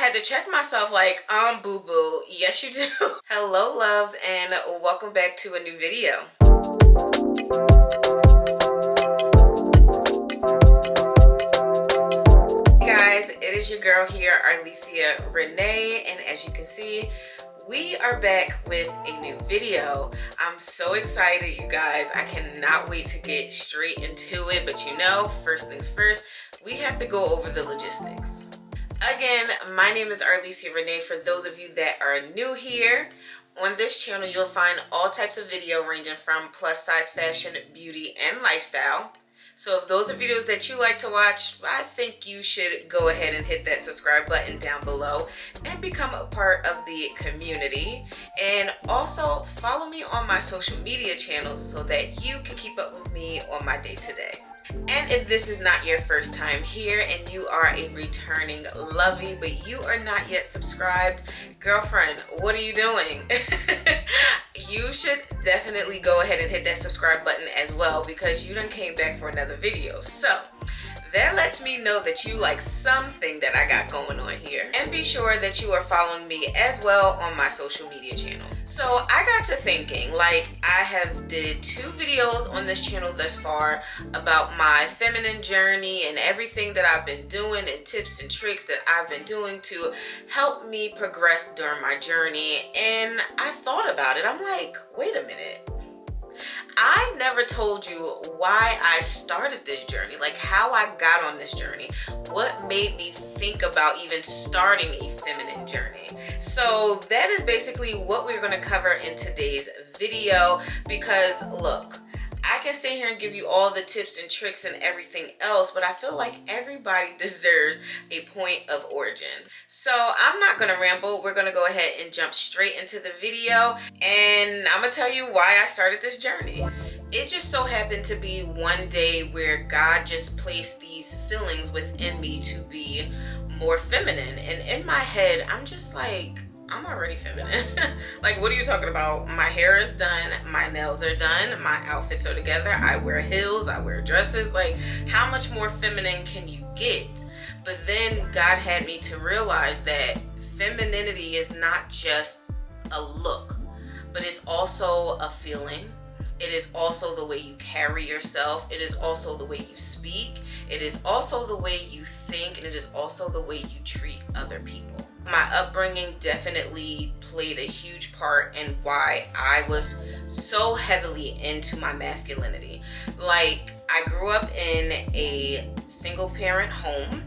had to check myself like, boo-boo. Yes, you do. Hello, loves, and welcome back to a new video. Hey guys, it is your girl here, Arleesia Rheenay, and as you can see, we are back with a new video. I'm so excited, you guys. I cannot wait to get straight into it, but you know, first things first, we have to go over the logistics. Again, my name is Arleesia Rheenay. For those of you that are new here, on this channel, you'll find all types of video ranging from plus size fashion, beauty, and lifestyle. So if those are videos that you like to watch, I think you should go ahead and hit that subscribe button down below and become a part of the community. And also follow me on my social media channels so that you can keep up with me on my day-to-day. And if this is not your first time here and you are a returning lovey but you are not yet subscribed, girlfriend, what are you doing? You should definitely go ahead and hit that subscribe button as well, because you done came back for another video. So that lets me know that you like something that I got going on here. And be sure that you are following me as well on my social media channels. So I got to thinking, like, I have did 2 videos on this channel thus far about my feminine journey and everything that I've been doing and tips and tricks that I've been doing to help me progress during my journey. And I thought about it. I'm like, wait a minute. I never told you why I started this journey, like how I got on this journey, what made me think about even starting a feminine journey. So that is basically what we're going to cover in today's video, because look, I can sit here and give you all the tips and tricks and everything else, but I feel like everybody deserves a point of origin. So I'm not gonna ramble. We're gonna go ahead and jump straight into the video, and I'm gonna tell you why I started this journey. It just so happened to be one day where God just placed these feelings within me to be more feminine. And in my head, I'm just like, I'm already feminine. Like, what are you talking about? My hair is done, my nails are done, my outfits are together, I wear heels, I wear dresses. Like, how much more feminine can you get? But then God had me to realize that femininity is not just a look, but it's also a feeling. It is also the way you carry yourself. It is also the way you speak. It is also the way you think, and it is also the way you treat other people. My upbringing definitely played a huge part in why I was so heavily into my masculinity. Like, I grew up in a single parent home.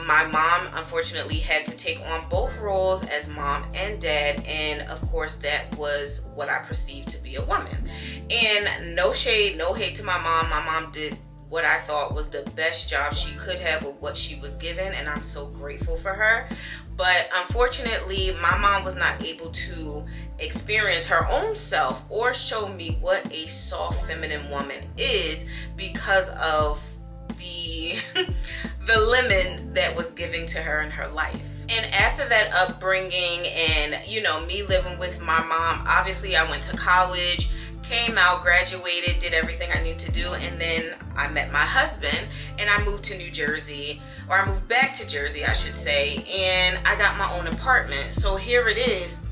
My mom unfortunately had to take on both roles as mom and dad, and of course that was what I perceived to be a woman. And no shade, no hate to my mom. My mom did what I thought was the best job she could have with what she was given, and I'm so grateful for her. But unfortunately, my mom was not able to experience her own self or show me what a soft feminine woman is because of the lemons that was given to her in her life. And after that upbringing and, you know, me living with my mom, obviously I went to college, came out, graduated, did everything I needed to do, and then I met my husband and I moved to New Jersey, or I moved back to Jersey, I should say, and I got my own apartment. So here it is.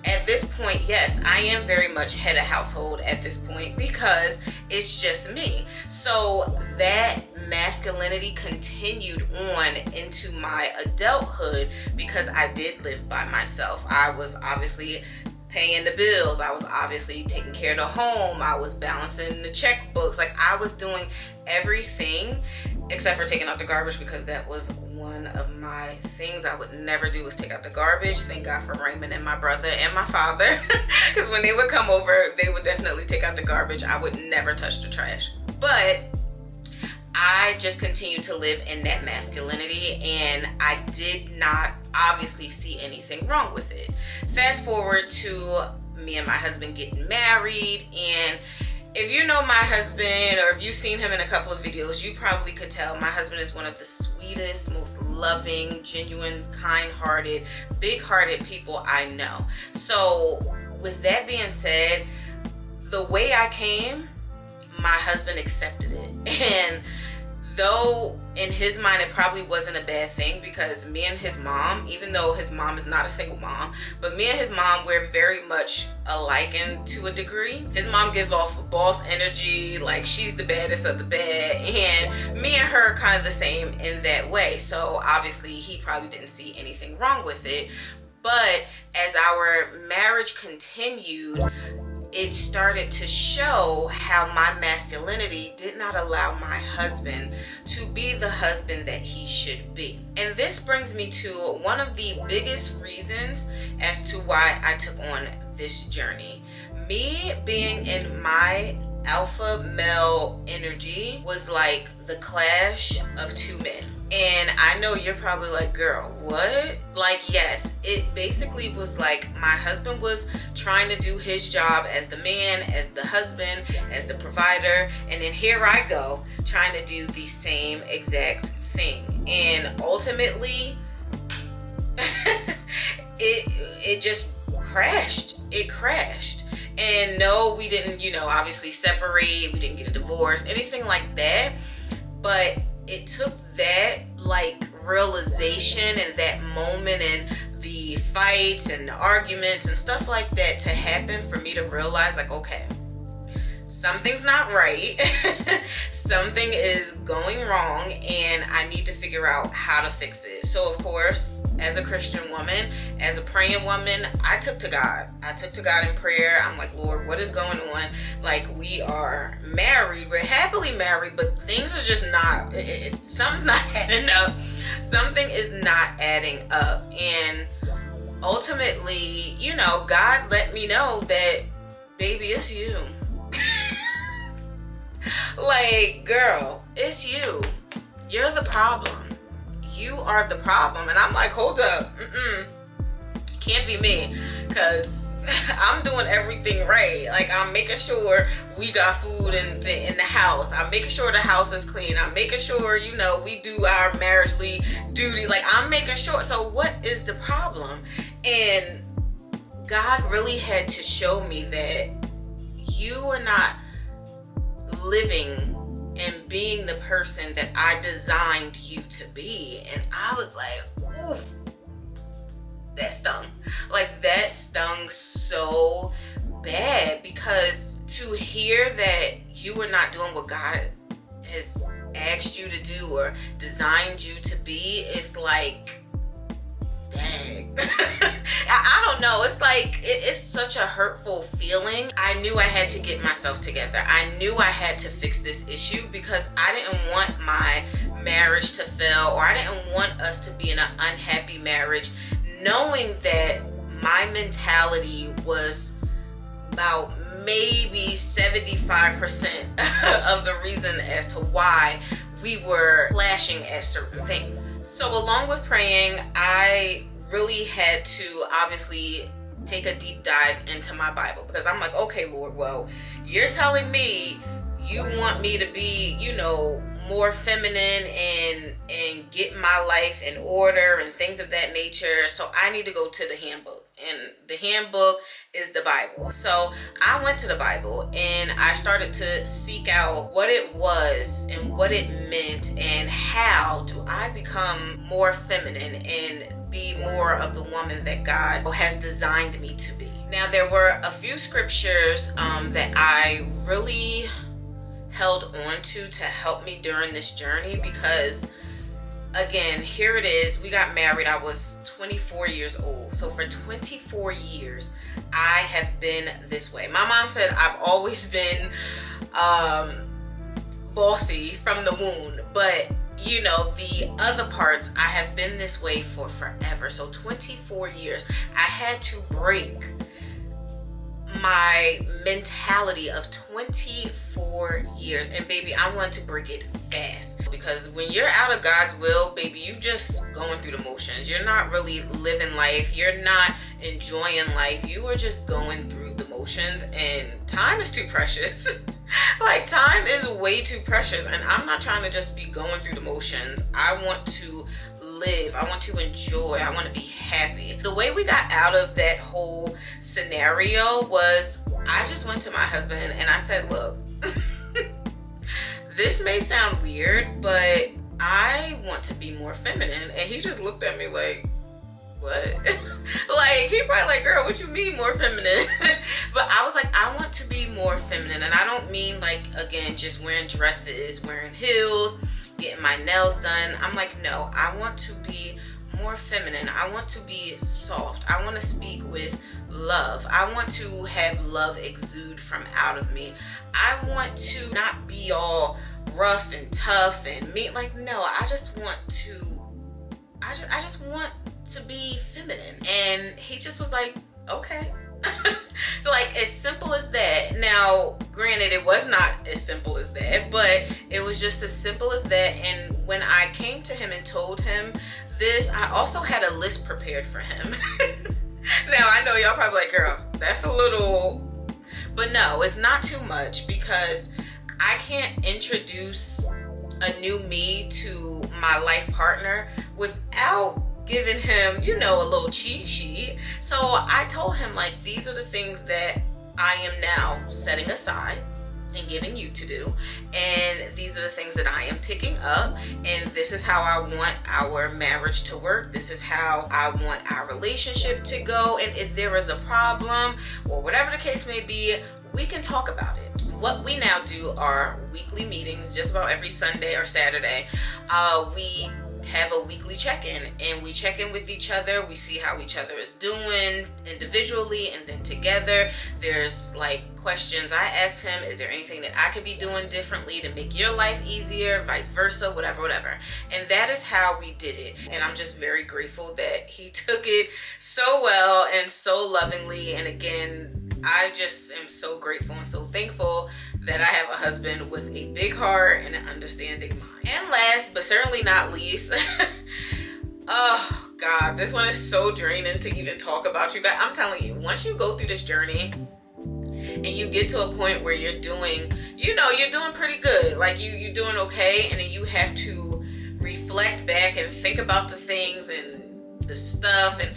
At this point, yes, I am very much head of household at this point because it's just me. So that masculinity continued on into my adulthood because I did live by myself. I was obviously paying the bills. I was obviously taking care of the home. I was balancing the checkbooks. Like, I was doing everything except for taking out the garbage, because that was one of my things I would never do, was take out the garbage. Thank God for Raymond and my brother and my father, because when they would come over, they would definitely take out the garbage. I would never touch the trash. But I just continued to live in that masculinity, and I did not obviously see anything wrong with it. Fast forward to me and my husband getting married, and if you know my husband, or if you've seen him in a couple of videos, you probably could tell my husband is one of the sweetest, most loving, genuine, kind-hearted, big-hearted people I know. So with that being said, the way I came, my husband accepted it. And though in his mind, it probably wasn't a bad thing, because me and his mom, even though his mom is not a single mom, but me and his mom, we're very much alike to a degree. His mom gives off boss energy, like she's the baddest of the bad, and me and her are kind of the same in that way. So obviously he probably didn't see anything wrong with it. But as our marriage continued, it started to show how my masculinity did not allow my husband to be the husband that he should be. And this brings me to one of the biggest reasons as to why I took on this journey. Me being in my alpha male energy was like the clash of two men. And I know you're probably like, girl, what? Like, yes, it basically was like my husband was trying to do his job as the man, as the husband, as the provider. And then here I go trying to do the same exact thing. And ultimately, it just crashed. It crashed. And no, we didn't, obviously separate. We didn't get a divorce, anything like that. But it took that like realization and that moment and the fights and the arguments and stuff like that to happen for me to realize, like, okay, something's not right. Something is going wrong, and I need to figure out how to fix it. So of course, as a Christian woman, as a praying woman, I took to God. I took to God in prayer. I'm like, Lord, what is going on? Like, we are married, we're happily married, but things are just not, something's not adding up. Something is not adding up. And ultimately, God let me know that, baby, it's you. Like, girl, it's you. You're the problem. You are the problem. And I'm like, hold up. Can't be me, because I'm doing everything right. Like, I'm making sure we got food in the house. I'm making sure the house is clean. I'm making sure, we do our marriagely duty. Like, I'm making sure. So what is the problem? And God really had to show me that you are not living and being the person that I designed you to be. And I was like, ooh, that stung. Like, that stung so bad, because to hear that you were not doing what God has asked you to do or designed you to be, it's like, dang. I don't know. It's like, it's such a hurtful feeling. I knew I had to get myself together. I knew I had to fix this issue, because I didn't want my marriage to fail, or I didn't want us to be in an unhappy marriage, knowing that my mentality was about maybe 75% of the reason as to why we were clashing at certain things. So along with praying, I really had to obviously take a deep dive into my Bible, because I'm like, okay, Lord, well, you're telling me you want me to be, more feminine and get my life in order and things of that nature. So I need to go to the handbook, and the handbook is the Bible. So I went to the Bible and I started to seek out what it was and what it meant, and how do I become more feminine and be more of the woman that God has designed me to be. Now, there were a few scriptures that I really held on to help me during this journey, because again, here it is. We got married. I was 24 years old. So for 24 years, I have been this way. My mom said I've always been bossy from the womb, but the other parts, I have been this way for forever. So 24 years, I had to break my mentality of 24 years. And baby, I want to break it fast, because when you're out of God's will, baby, you just going through the motions. You're not really living life. You're not enjoying life. You are just going through the motions, and time is too precious. Like, time is way too precious, and I'm not trying to just be going through the motions. I want to live. I want to enjoy. I want to be happy. The way we got out of that whole scenario was, I just went to my husband and I said, look, this may sound weird, but I want to be more feminine. And he just looked at me like, what? Like, he probably like, girl, what you mean more feminine? But I was like, I want to be more feminine. And I don't mean like, again, just wearing dresses, wearing heels, getting my nails done. I'm like, no, I want to be more feminine. I want to be soft. I want to speak with love. I want to have love exude from out of me. I want to not be all rough and tough and mean. Like, no, I just want to be feminine. And he just was like, okay. Like, as simple as that. Now, granted, it was not as simple as that, but it was just as simple as that. And when I came to him and told him this, I also had a list prepared for him. Now, I know y'all probably like, girl, that's a little, but no, it's not too much, because I can't introduce a new me to my life partner without giving him, you know, a little cheat sheet. So I told him, like, these are the things that I am now setting aside and giving you to do, and these are the things that I am picking up, and this is how I want our marriage to work. This is how I want our relationship to go, and if there is a problem or whatever the case may be, we can talk about it. What we now do are weekly meetings, just about every Sunday or Saturday. We have a weekly check-in, and we check in with each other. We see how each other is doing individually, and then together. There's like questions I ask him. Is there anything that I could be doing differently to make your life easier, vice versa, whatever. And that is how we did it. And I'm just very grateful that he took it so well and so lovingly. And again, I just am so grateful and so thankful that I have a husband with a big heart and an understanding mind. And last but certainly not least, oh God, this one is so draining to even talk about, you guys. I'm telling you, once you go through this journey and you get to a point where you're doing, you know, you're doing pretty good, like you're doing okay, and then you have to reflect back and think about the things and the stuff and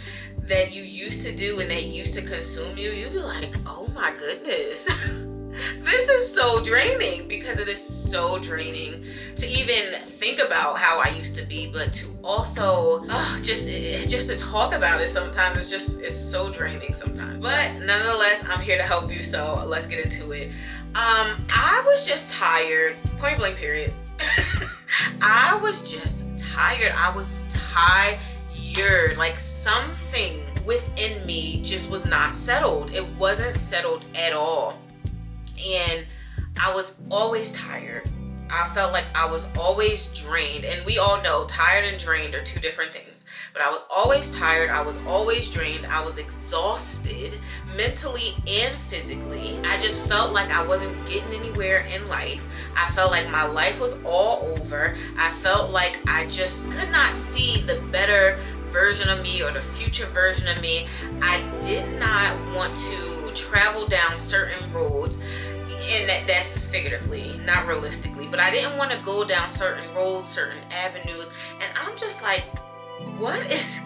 that you used to do and that used to consume you, you'll be like, oh my goodness. This is so draining, because it is so draining to even think about how I used to be, but to also just to talk about it sometimes, it's so draining sometimes. But nonetheless, I'm here to help you, so let's get into it. I was just tired, point blank period. I was just tired. I was tired. Like, something within me just was not settled. It wasn't settled at all. And I was always tired. I felt like I was always drained. And we all know tired and drained are two different things. But I was always tired. I was always drained. I was exhausted mentally and physically. I just felt like I wasn't getting anywhere in life. I felt like my life was all over. I felt like I just could not see the better version of me or the future version of me. I did not want to travel down certain roads, and that's figuratively, not realistically, but I didn't want to go down certain roads, certain avenues, and I'm just like, what is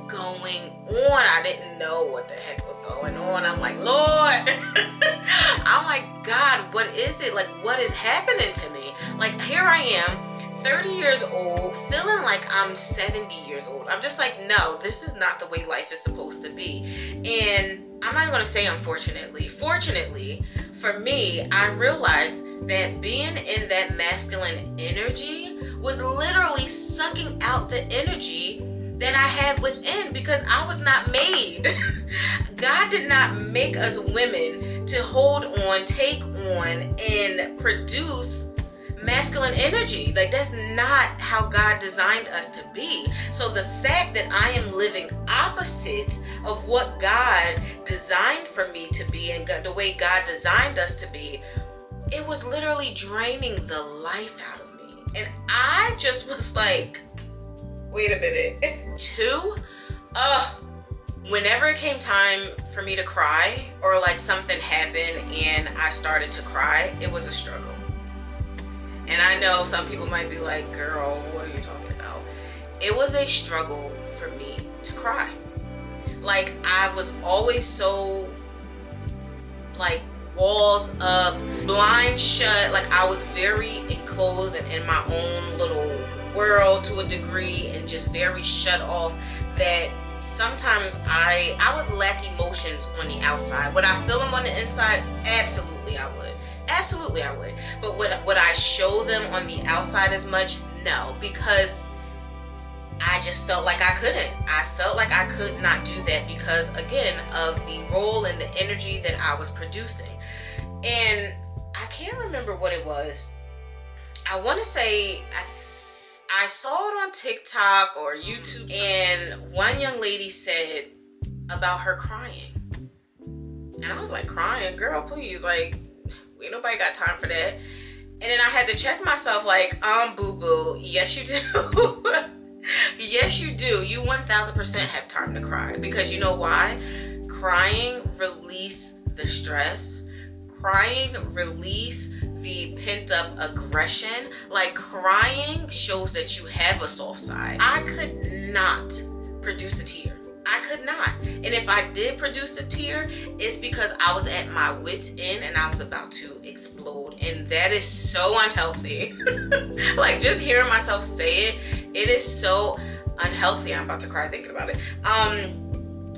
going on? I didn't know what the heck was going on. I'm like, Lord. I'm like, God, what is it? Like, what is happening to me? Like, here I am, 30 years old, feeling like I'm 70 years old. I'm just like, no, this is not the way life is supposed to be. And I'm not going to say unfortunately. Fortunately, for me, I realized that being in that masculine energy was literally sucking out the energy that I had within, because I was not made. God did not make us women to hold on, take on, and produce masculine energy. Like, that's not how God designed us to be. So the fact that I am living opposite of what God designed for me to be, and the way God designed us to be, it was literally draining the life out of me. And I just was like, wait a minute. Whenever it came time for me to cry, or like something happened and I started to cry, it was a struggle. And I know some people might be like, girl, what are you talking about? It was a struggle for me to cry. Like, I was always so, like, walls up, blinds shut. Like, I was very enclosed and in my own little world to a degree, and just very shut off, that sometimes I would lack emotions on the outside. Would I feel them on the inside? Absolutely I would. Absolutely I would. But would I show them on the outside as much? No, because I just felt like I couldn't. I felt like I could not do that because, again, of the role and the energy that I was producing. And I can't remember what it was. I want to say I saw it on TikTok or YouTube, and one young lady said about her crying. And I was like, crying? Girl, please. Like, ain't nobody got time for that. And then I had to check myself, like, boo-boo. Yes, you do. Yes, you do. You 1000% have time to cry. Because you know why? Crying release the stress. Crying release the pent-up aggression. Like, crying shows that you have a soft side. I could not produce a tear. I could not. And if I did produce a tear, it's because I was at my wit's end and I was about to explode. And that is so unhealthy. Like, just hearing myself say it, it is so unhealthy. I'm about to cry thinking about it.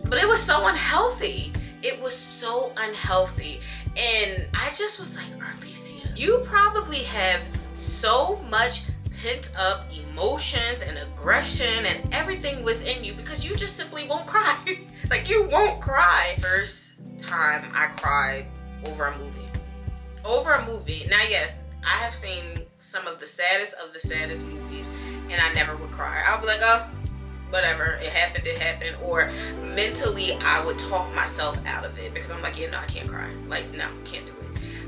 But it was so unhealthy. It was so unhealthy. And I just was like, Arleesia, you probably have so much pent up emotions and aggression and everything within you because you just simply won't cry. Like, you won't cry. First time I cried over a movie. Over a movie. Now, yes, I have seen some of the saddest movies and I never would cry. I'll be like, oh, whatever, it happened. Or mentally I would talk myself out of it because I'm like, yeah, no, I can't cry. Like, no, can't do it.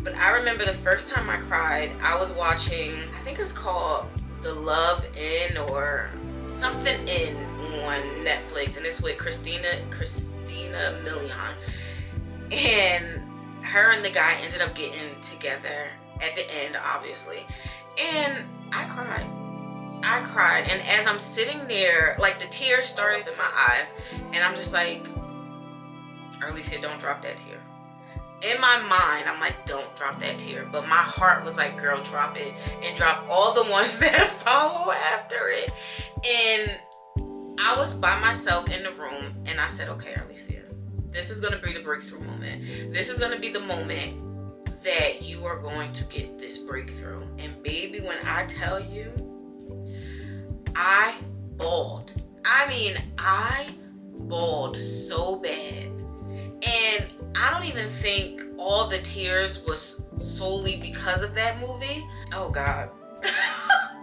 But I remember the first time I cried, I was watching, I think it's called The Love In or something in on Netflix, and it's with Christina Milian, and her and the guy ended up getting together at the end, obviously, and I cried, and as I'm sitting there, like, the tears started in my eyes, and I'm just like, Arleesia, don't drop that tear. In my mind, I'm like, don't drop that tear. But my heart was like, girl, drop it. And drop all the ones that follow after it. And I was by myself in the room. And I said, okay, Arleesia, this is going to be the breakthrough moment. This is going to be the moment that you are going to get this breakthrough. And baby, when I tell you, I bawled. I mean, I bawled so bad. And I don't even think all the tears was solely because of that movie. Oh God.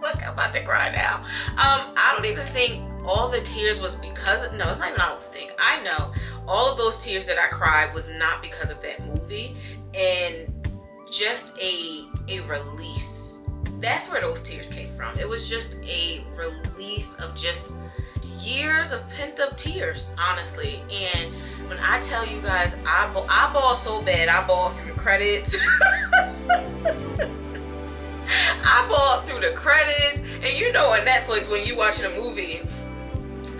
Look, I'm about to cry now. I don't even think all the tears was because of, no, it's not even, I don't think. I know all of those tears that I cried was not because of that movie, and just a release. That's where those tears came from. It was just a release of just years of pent up tears, honestly. And when I tell you guys, I bawled so bad, I bawled through the credits. I bawled through the credits. And you know on Netflix, when you watching a movie,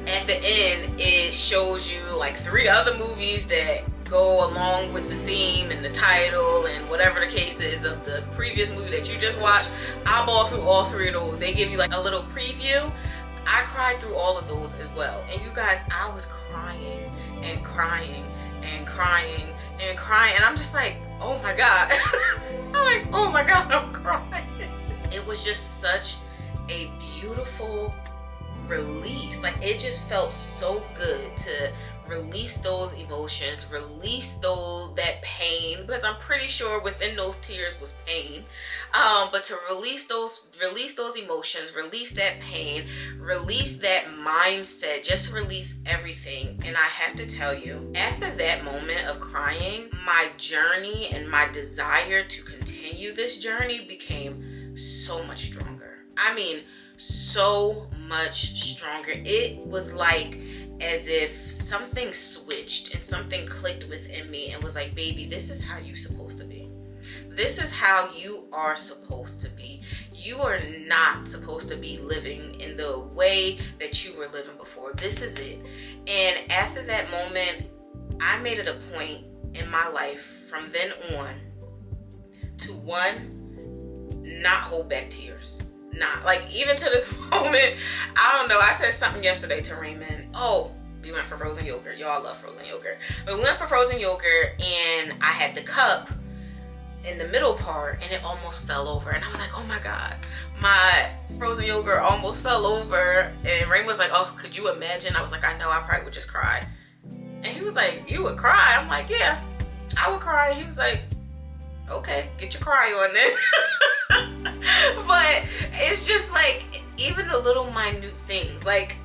at the end, it shows you like 3 other movies that go along with the theme and the title and whatever the case is of the previous movie that you just watched. I bawled through all 3 of those. They give you like a little preview. I cried through all of those as well. And you guys, I was crying and crying and crying and crying. And I'm just like, oh my God. I'm like, oh my God, I'm crying. It was just such a beautiful release. Like, it just felt so good to release those emotions, release that pain, because I'm pretty sure within those tears was pain. But to release those emotions, release that pain, release that mindset, just release everything. And I have to tell you, after that moment of crying, my journey and my desire to continue this journey became so much stronger. I mean, so much stronger. It was like as if something switched and something clicked within me and was like, baby, this is how you're supposed to be. This is how you are supposed to be. You are not supposed to be living in the way that you were living before. This is it. And after that moment, I made it a point in my life from then on to, one, not hold back tears. Not like, even to this moment, I don't know. I said something yesterday to Raymond. Oh, we went for frozen yogurt. Y'all love frozen yogurt. But we went for frozen yogurt and I had the cup in the middle part and it almost fell over. And I was like, oh my God, my frozen yogurt almost fell over. And Raymond was like, oh, could you imagine? I was like, I know, I probably would just cry. And he was like, you would cry? I'm like, yeah, I would cry. He was like, okay, get your cry on then. But it's just like, even the little minute things, like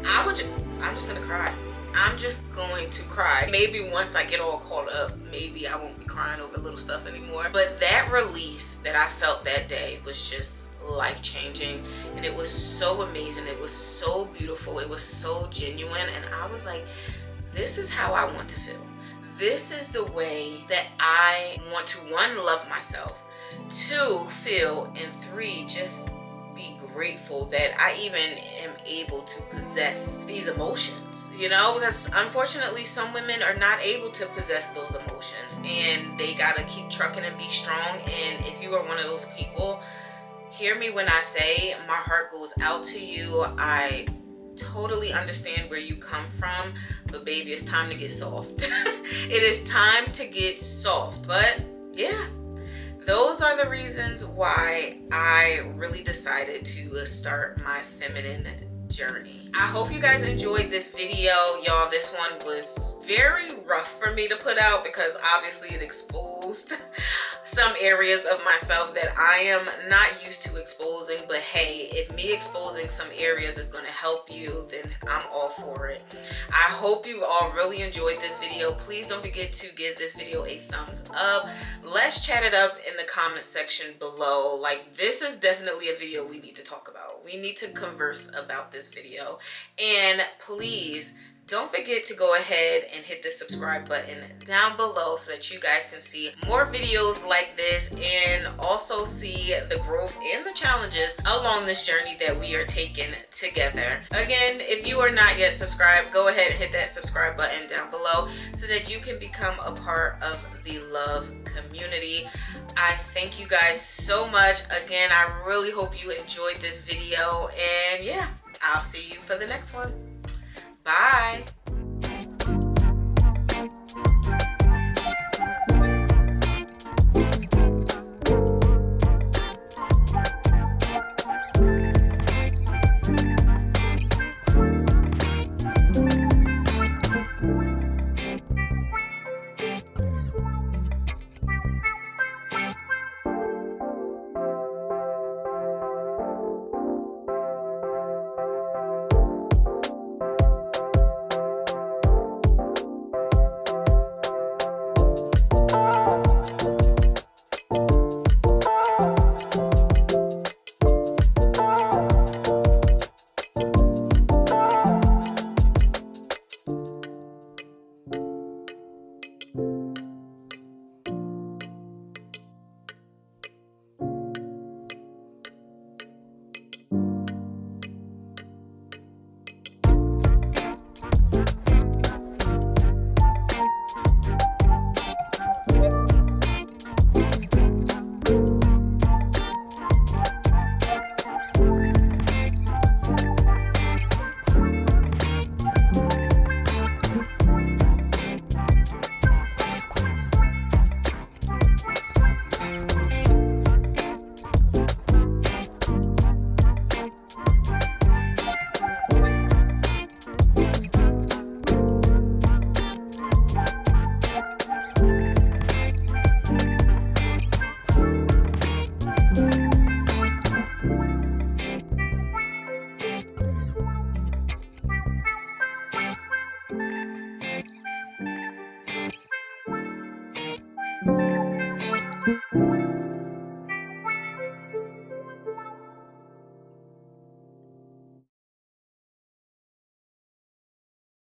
I'm just gonna cry. I'm just going to cry. Maybe once I get all caught up, maybe I won't be crying over little stuff anymore. But that release that I felt that day was just life-changing, and it was so amazing. It was so beautiful. It was so genuine, and I was like, this is how I want to feel. This is the way that I want to, 1, love myself, 2, feel, and 3, just be grateful that I even am able to possess these emotions, you know, because unfortunately some women are not able to possess those emotions and they gotta keep trucking and be strong. And if you are one of those people, hear me when I say my heart goes out to you. I totally understand where you come from, but baby, it's time to get soft. It is time to get soft. But yeah, those are the reasons why I really decided to start my feminine journey. I hope you guys enjoyed this video. Y'all, this one was very rough for me to put out because obviously it exposed some areas of myself that I am not used to exposing. But hey, if me exposing some areas is going to help you, then I'm all for it. I hope you all really enjoyed this video. Please don't forget to give this video a thumbs up. Let's chat it up in the comment section below. Like, this is definitely a video we need to talk about. We need to converse about this video. And please don't forget to go ahead and hit the subscribe button down below so that you guys can see more videos like this and also see the growth and the challenges along this journey that we are taking together. Again, if you are not yet subscribed, go ahead and hit that subscribe button down below so that you can become a part of the love community. I thank you guys so much. Again, I really hope you enjoyed this video, and yeah, I'll see you for the next one. Bye.